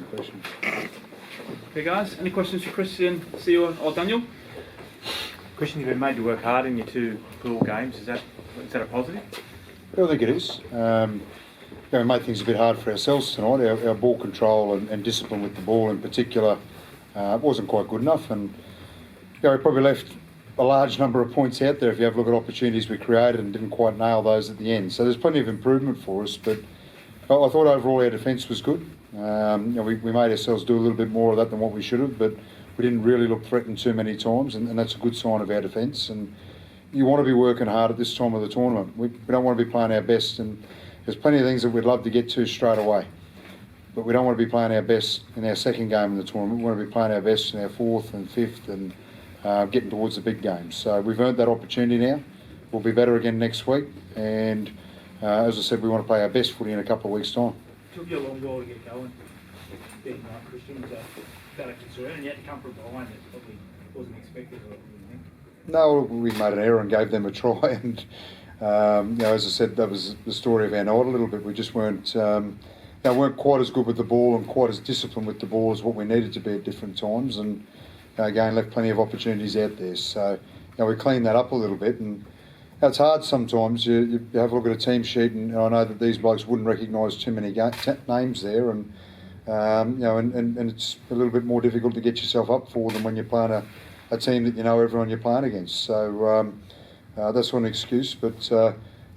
questions. Okay, guys, any questions for Kristian, Sio, or Daniel? Kristian, you've been made to work hard in your two pool games. Is that a positive? I think it is. We made things a bit hard for ourselves tonight. Our ball control and discipline with the ball in particular wasn't quite good enough, and we probably left a large number of points out there if you have a look at opportunities we created and didn't quite nail those at the end. So there's plenty of improvement for us, but I thought overall our defence was good. We made ourselves do a little bit more of that than what we should have, but we didn't really look threatened too many times, and that's a good sign of our defence. And you want to be working hard at this time of the tournament. We don't want to be playing our best, and there's plenty of things that we'd love to get to straight away, but we don't want to be playing our best in our second game in the tournament. We want to be playing our best in our fourth and fifth and getting towards the big games. So we've earned that opportunity now. We'll be better again next week, and as I said, we want to play our best footy in a couple of weeks' time. It took you a long while to get going. Being like Kristian was that a concern, and yet to come from behind it probably wasn't expected, I wouldn't think. No, we made an error and gave them a try, and as I said, that was the story of our night a little bit. We just weren't quite as good with the ball and quite as disciplined with the ball as what we needed to be at different times, and again left plenty of opportunities out there. So we cleaned that up a little bit, and it's hard sometimes. You have a look at a team sheet, and I know that these blokes wouldn't recognise too many names there, and and it's a little bit more difficult to get yourself up for them when you're playing a team that you know everyone you're playing against. So that's not an excuse, but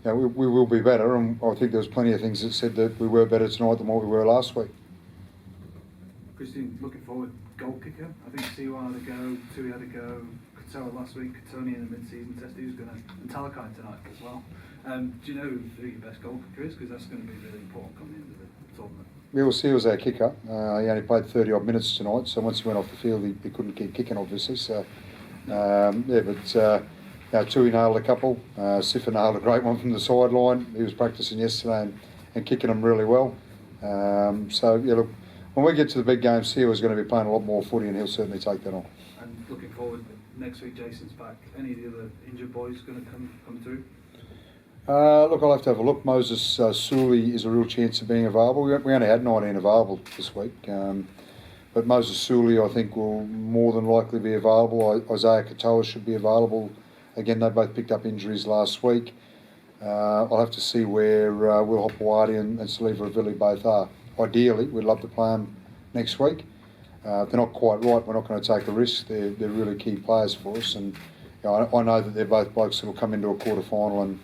we will be better, and I think there was plenty of things that said that we were better tonight than what we were last week. Kristian, looking forward, goal kicker. I think Siua had a go, Tui had a go, Katella last week, Katoni in the mid-season test, who's going to, and Talakai tonight as well. Do you know who your best goal kicker is? Because that's going to be really important coming into the tournament. Yeah, well, Sio's our kicker. He only played 30 odd minutes tonight, so once he went off the field, he couldn't keep kicking, obviously. So, Tui nailed a couple. Sifa nailed a great one from the sideline. He was practicing yesterday and kicking them really well. Look, when we get to the big game, Sio's going to be playing a lot more footy, and he'll certainly take that on. And looking forward, next week Jason's back. Any of the other injured boys going to come through? Look, I'll have to have a look. Moses Suli is a real chance of being available. We only had 19 available this week, but Moses Suli I think will more than likely be available. Isaiah Katoa should be available. Again, they both picked up injuries last week. I'll have to see where Will Hopewadi and Saliva Avili both are. Ideally, we'd love to play them next week. If they're not quite right, we're not going to take a risk. They're really key players for us, and I know that they're both blokes that will come into a quarter final and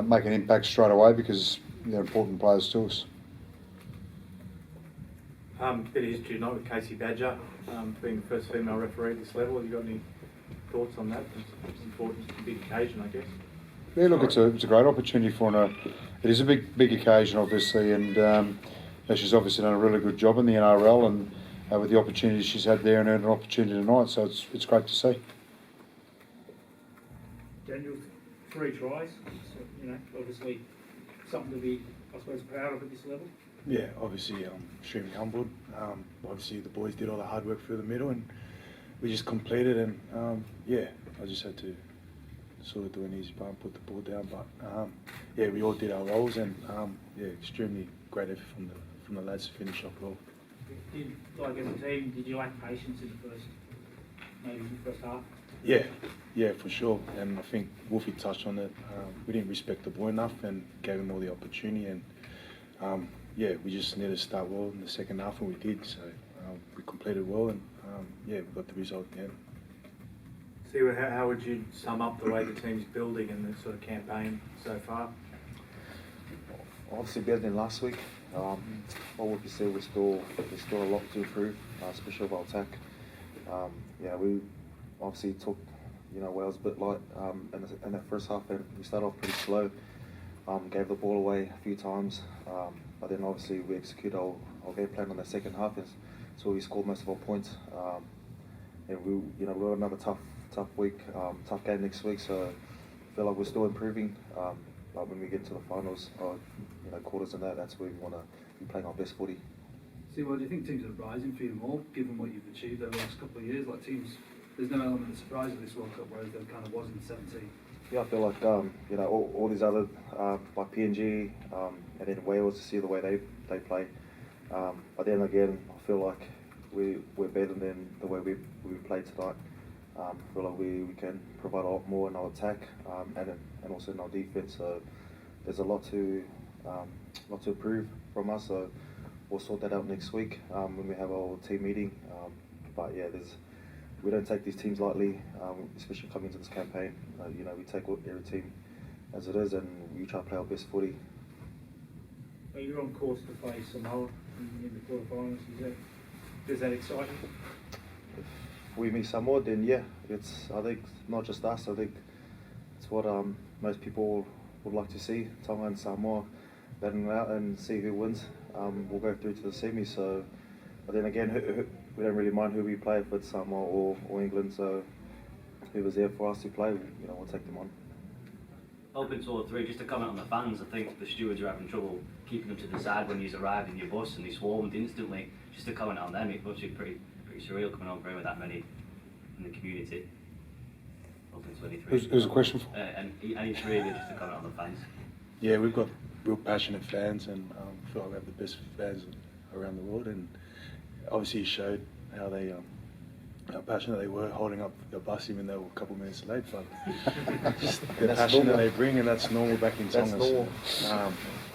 make an impact straight away because they're important players to us. Bit of history tonight with Casey Badger being the first female referee at this level. Have you got any thoughts on that? It's important, it's a big occasion, I guess. Yeah, look, it's a great opportunity for her. It is a big occasion, obviously, and she's obviously done a really good job in the NRL and with the opportunities she's had there and earned an opportunity tonight. So it's great to see. Daniel, 3 tries. So, obviously something to be, I suppose, proud of at this level. Yeah, obviously extremely humbled. Obviously the boys did all the hard work through the middle and we just completed, and I just had to sort of do an easy part and put the ball down. But we all did our roles, and extremely great effort from the lads to finish off well. As a team, did you lack patience in the first half? Yeah, for sure. And I think Wolfie touched on it. We didn't respect the ball enough and gave him all the opportunity. And we just needed to start well in the second half, and we did. So we completed well, and we got the result in the end. Siwa, how would you sum up the way the team's building and the sort of campaign so far? Obviously better than last week. What would you say? There's still a lot to improve, especially with our attack. We obviously took Wales a bit light in the first half, and we started off pretty slow. Gave the ball away a few times, but then obviously we executed our game plan on the second half, so we scored most of our points. And we got another tough week, tough game next week. So I feel like we're still improving. But when we get to the finals, quarters and that's where we want to be playing our best footy. See, do you think teams are rising for you more, given what you've achieved over the last couple of years? Like teams, there's no element of surprise at this World Cup, whereas there kind of was in 17. Yeah, I feel like all these other like PNG and then Wales, to see the way they play, But then again, I feel like we're better than the way we played tonight. I feel like we can provide a lot more in our attack and also in our defence. So there's a lot to improve from us. So we'll sort that out next week when we have our team meeting. But yeah, we don't take these teams lightly, especially coming into this campaign. We take every team as it is, and we try to play our best footy. Well, you're on course to face Samoa in the quarterfinals. Does that excite you? If we meet Samoa, then yeah, I think not just us. I think it's what most people would like to see. Tonga and Samoa battling out and see who wins. We'll go through to the semi. So, but then again, we don't really mind who we play, if it's Samoa or England. So, whoever's there for us to play, we'll take them on. Open to all three, just to comment on the fans, I think the stewards are having trouble keeping them to the side when you arrived in your bus and they swarmed instantly. Just to comment on them, it must be pretty surreal coming over here with that many in the community. Open to any three. Who's the question for? And any three of you, just to comment on the fans. Yeah, we've got real passionate fans, and I feel like we have the best fans around the world. And obviously, it showed how passionate they were holding up the bus, even though we were a couple of minutes late. But just the passion that they bring, and that's normal back in Tonga. So,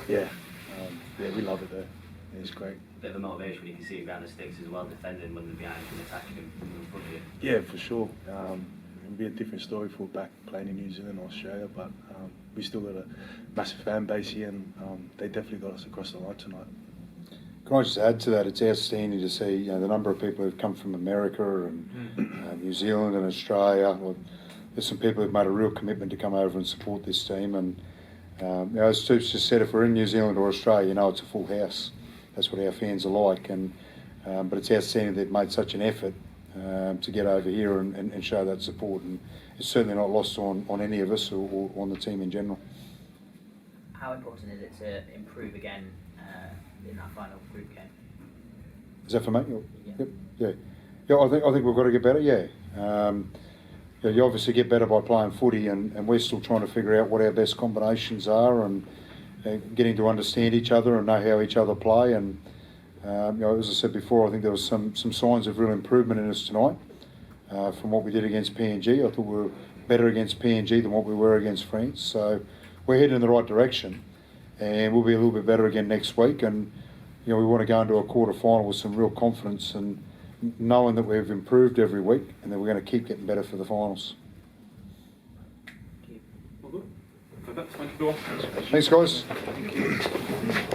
yeah, we love it there. It's great. Bit of a motivation when you can see it behind the sticks as well, defending when they're behind and attacking them in front of you. Yeah, for sure. It'd be a different story if we were back playing in New Zealand or Australia, but we still got a massive fan base here, and they definitely got us across the line tonight. Can I just add to that? It's outstanding to see the number of people who've come from America and New Zealand and Australia. Well, there's some people who've made a real commitment to come over and support this team. And as Stoops just said, if we're in New Zealand or Australia, it's a full house. That's what our fans are like. And but it's outstanding they've made such an effort to get over here and show that support. And it's certainly not lost on any of us or on the team in general. How important is it to improve again in that final group game? Is that for me? Yeah. Yep. Yeah. I think we've got to get better. Yeah. You obviously get better by playing footy, and we're still trying to figure out what our best combinations are, and getting to understand each other and know how each other play. And as I said before, I think there was some signs of real improvement in us tonight from what we did against PNG. I thought we were better against PNG than what we were against France. So we're heading in the right direction, and we'll be a little bit better again next week. And we want to go into a quarter final with some real confidence and knowing that we've improved every week, and that we're going to keep getting better for the finals. All good. Perfect. Thank you all. Thanks, guys. Thank you.